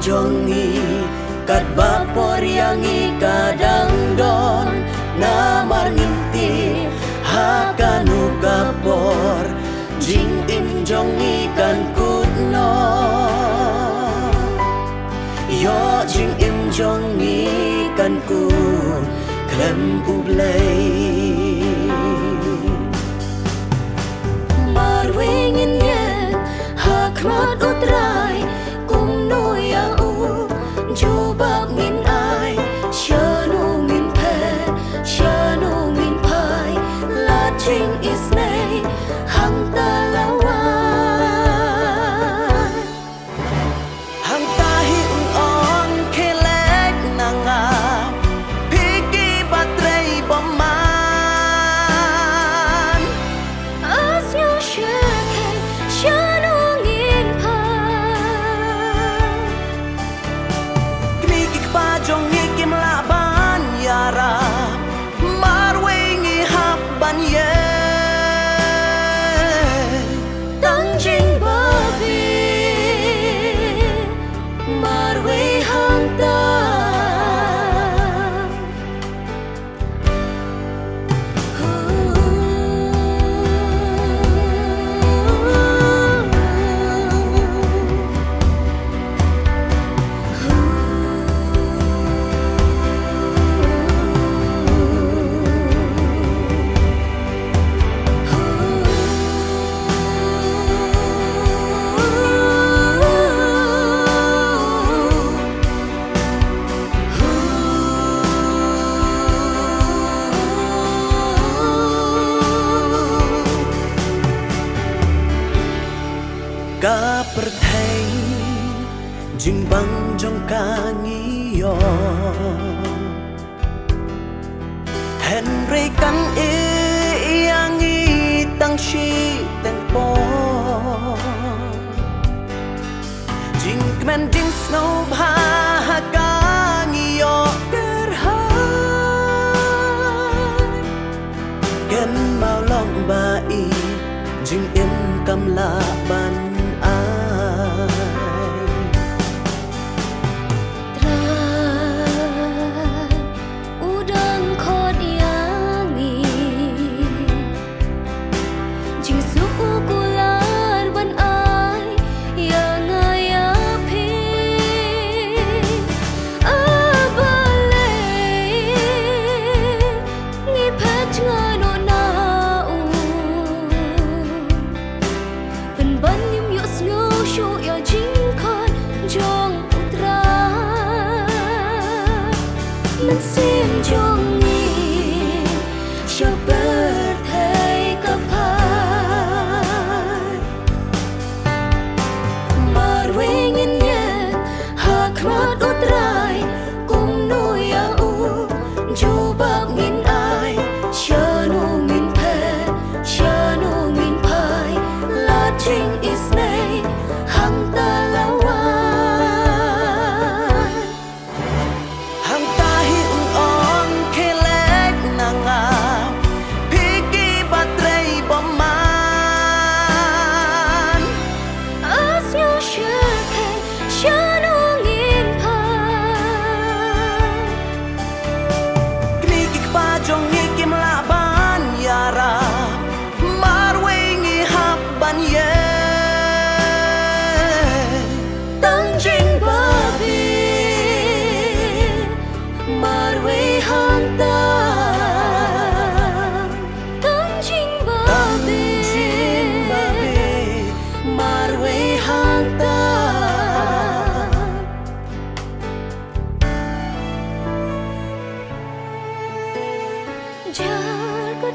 jongi kat bapor yangi kadang don namar nginti hakanu kapor jing im jongi kan kutno yo jing im jongi kan kut klem ublay marwingin yen hakmat utray kum no ya u jubak min ai shanu min pe shanu min pai la ching is nay hang ta lawan hang ta hi on kelek nanga piki batray boman as you shake shanu ngin pai knik pa jong ni kim laban yara marwengi habban ye tang jing babi marwe hang ta ka perthai jing bang jong ka ngiyo Henry kan yang i tang shi tang po jing kmen jing snow bha ka ngiyo kerhai ken mau long ba i jing im kam la banมันเสียงจงนี้ชอบเปิดให้กับพายมาเวงินเย็นหากคราดอุตรายกุมนูยาอูจูบักมินอายชานูมินเพชานูมินพายลาจิงอิสเนหังตาลาวาJar kat